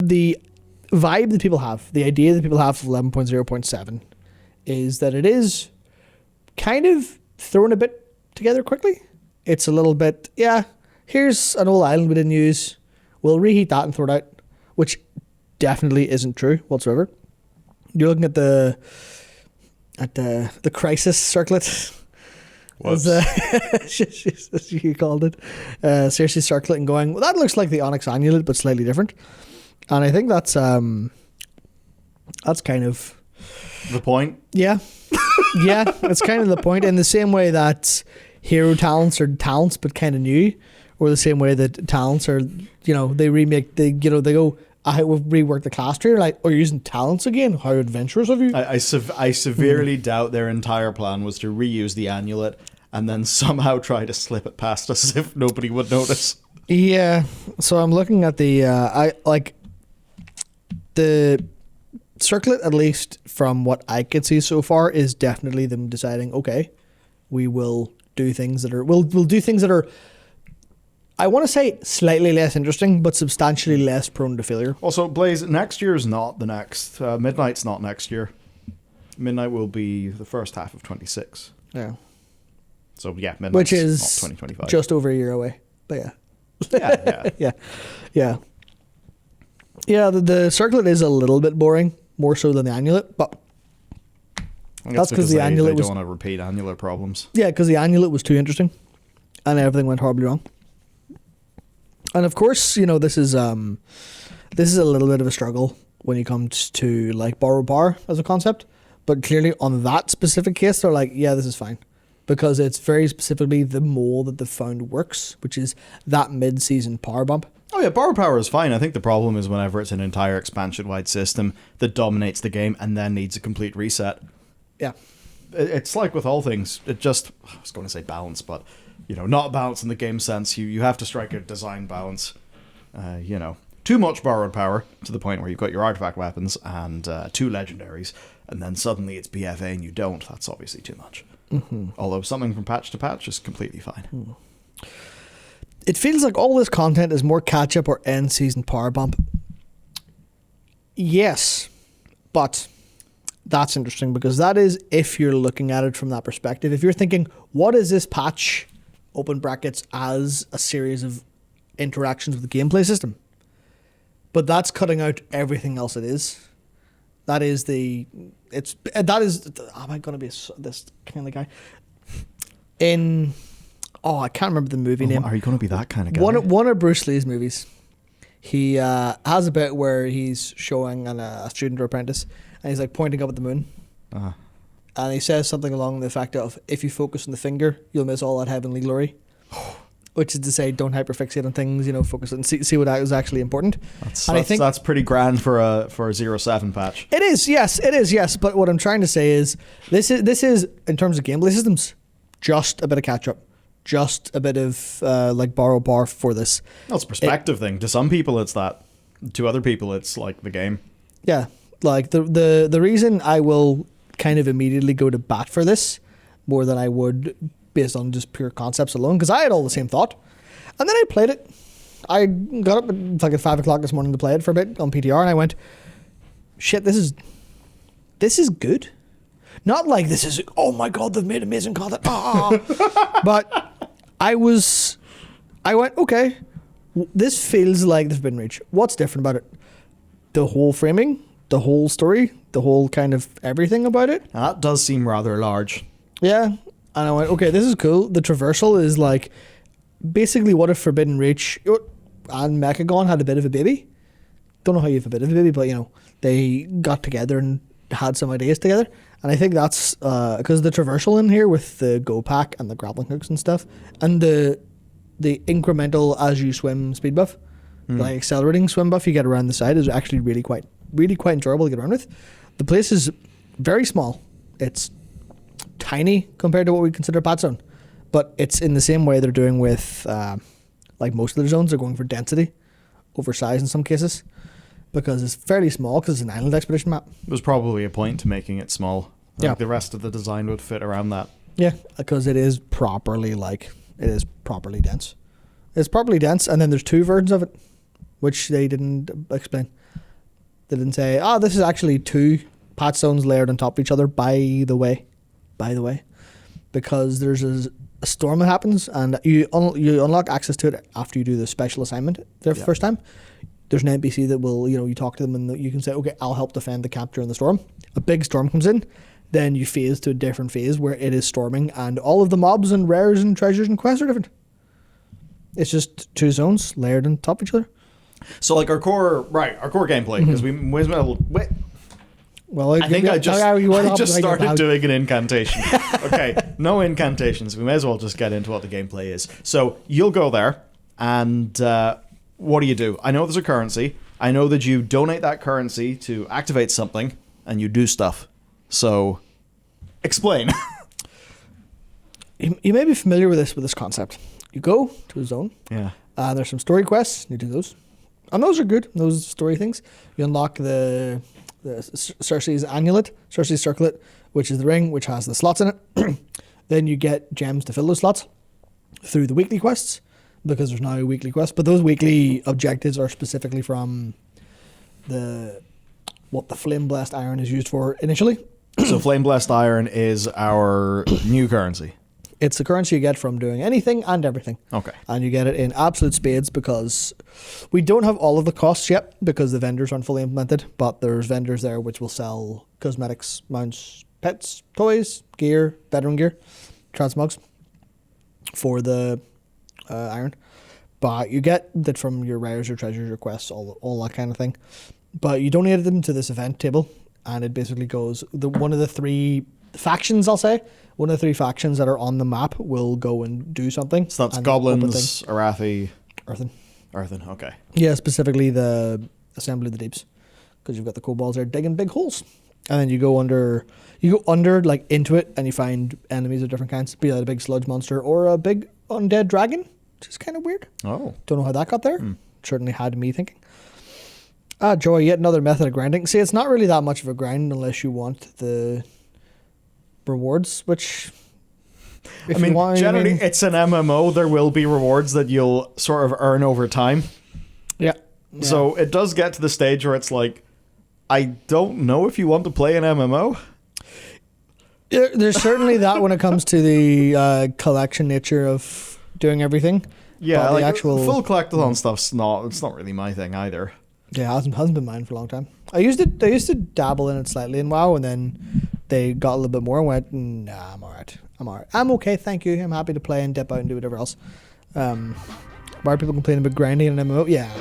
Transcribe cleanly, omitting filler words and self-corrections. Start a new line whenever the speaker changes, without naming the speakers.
The vibe that people have, the idea that people have of 11.0.7 is that it is kind of thrown a bit together quickly. It's a little bit, here's an old island we didn't use. We'll reheat that and throw it out, which definitely isn't true whatsoever. You're looking at the crisis circlet. As you called it. Seriously circlet and going, well, that looks like the Onyx Amulet, but slightly different. And I think that's kind of
the point.
Yeah. Yeah, it's kind of the point. In the same way that hero talents are talents but kind of new, or the same way that talents are, they remake, they go, I will rework the class tree. Like, oh, you're using talents again? How adventurous of you?
I severely doubt their entire plan was to reuse the amulet and then somehow try to slip it past us as if nobody would notice.
Yeah, so I'm looking at the circlet, at least from what I can see so far, is definitely them deciding, okay, we will do things that are, we'll do things that are, I want to say slightly less interesting, but substantially less prone to failure.
Also, Blaze, next year is not the next. Midnight's not next year. Midnight will be the first half of 26.
Yeah.
So yeah, Midnight's
which is
not 2025.
Just over a year away. But yeah.
Yeah.
Yeah, the circlet is a little bit boring, more so than the amulet, but that's because the amulet
they don't want to repeat amulet problems.
Yeah, because the amulet was too interesting, and everything went horribly wrong. And of course, this is a little bit of a struggle when it comes to like borrowed power as a concept. But clearly, on that specific case, they're like, yeah, this is fine, because it's very specifically the mole that they've found works, which is that mid-season power bump.
Oh yeah, borrowed power is fine. I think the problem is whenever it's an entire expansion-wide system that dominates the game and then needs a complete reset.
Yeah.
It's like with all things. I was going to say balance, but, not balance in the game sense. You have to strike a design balance. Too much borrowed power to the point where you've got your artifact weapons and 2 legendaries, and then suddenly it's BFA and you don't. That's obviously too much.
Mm-hmm.
Although something from patch to patch is completely fine.
Mm. It feels like all this content is more catch-up or end-season power bump. Yes, but that's interesting because that is if you're looking at it from that perspective. If you're thinking, what is this patch, open brackets, as a series of interactions with the gameplay system? But that's cutting out everything else it is. Am I going to be this kind of guy? I can't remember the movie name.
Are you going to be that kind of guy?
One of Bruce Lee's movies. He has a bit where he's showing a student or apprentice, and he's like pointing up at the moon.
Uh-huh.
And he says something along the effect of, if you focus on the finger, you'll miss all that heavenly glory. Which is to say, don't hyperfixate on things, focus and see what is actually important.
That's pretty grand for a 0.7 patch.
It is, yes. But what I'm trying to say is, this is in terms of gameplay systems, just a bit of catch up. Just a bit of borrow bar for this.
Well, it's a perspective thing. To some people it's that. To other people it's like the game.
Yeah. Like the reason I will kind of immediately go to bat for this more than I would based on just pure concepts alone, because I had all the same thought. And then I played it. I got up at 5 o'clock this morning to play it for a bit on PTR, and I went, shit, this is good. Not like this is, oh my god, they've made amazing content. But I went, okay, this feels like the Forbidden Reach. What's different about it? The whole framing, the whole story, the whole kind of everything about it.
Now, that does seem rather large.
Yeah. And I went, okay, this is cool. The traversal is like basically what if Forbidden Reach and Mechagon had a bit of a baby. Don't know how you have a bit of a baby, but they got together and had some ideas together. And I think that's because the traversal in here with the go pack and the grappling hooks and stuff, and the incremental as you swim speed buff, like accelerating swim buff you get around the side is actually really quite enjoyable to get around with. The place is very small. It's tiny compared to what we consider Bat Zone, but it's in the same way they're doing with like most of their zones. They're going for density over size in some cases, because it's fairly small because it's an island expedition map.
There's probably a point to making it small.
Yeah.
The rest of the design would fit around that.
Yeah, because it is properly dense. It's properly dense, and then there's 2 versions of it, which they didn't explain. They didn't say, this is actually 2 patch zones layered on top of each other, by the way. Because there's a storm that happens, and you unlock access to it after you do the special assignment the first time. There's an NPC that will, you talk to them and you can say, okay, I'll help defend the camp during the storm. A big storm comes in, then you phase to a different phase where it is storming, and all of the mobs and rares and treasures and quests are different. It's just 2 zones layered on top of each other.
So like our core gameplay, because we may as well...
Well,
I think I just started doing an incantation. Okay, no incantations. We may as well just get into what the gameplay is. So you'll go there, and what do? I know there's a currency. I know that you donate that currency to activate something, and you do stuff. So, explain.
You may be familiar with this concept. You go to a zone.
Yeah.
There's some story quests. You do those, and those are good. Those story things. You unlock the Cersei's amulet, Cersei's circlet, which is the ring, which has the slots in it. Then you get gems to fill those slots through the weekly quests, because there's now weekly quests. But those weekly objectives are specifically from what the Flame Blessed Iron is used for initially.
So Flame Blessed Iron is our new currency.
It's the currency you get from doing anything and everything.
Okay.
And you get it in absolute spades, because we don't have all of the costs yet because the vendors aren't fully implemented, but there's vendors there which will sell cosmetics, mounts, pets, toys, gear, veteran gear, transmogs for the iron. But you get that from your rares, your treasures, your quests, all that kind of thing. But you donate them to this event table, and it basically goes, one of the 3 factions, I'll say, one of the 3 factions that are on the map will go and do something.
So that's goblins, Arathi,
Earthen,
okay.
Yeah, specifically the Assembly of the Deeps, because you've got the kobolds there digging big holes. And then you go under like into it, and you find enemies of different kinds, be that a big sludge monster or a big undead dragon, which is kind of weird.
Oh.
Don't know how that got there. Certainly had me thinking. Joy, yet another method of grinding. See, it's not really that much of a grind unless you want the rewards, which...
generally it's an MMO. There will be rewards that you'll sort of earn over time.
Yeah.
So it does get to the stage where it's like, I don't know if you want to play an MMO.
There's certainly that when it comes to the collection nature of doing everything.
Yeah,
but
like
the actual
full collectathon stuff's not really my thing either.
Yeah, it hasn't been mine for a long time. I used to dabble in it slightly in WoW, and then they got a little bit more and went, nah, I'm alright. I'm okay, thank you. I'm happy to play and dip out and do whatever else. Why are people complaining about grinding in an MMO? Yeah.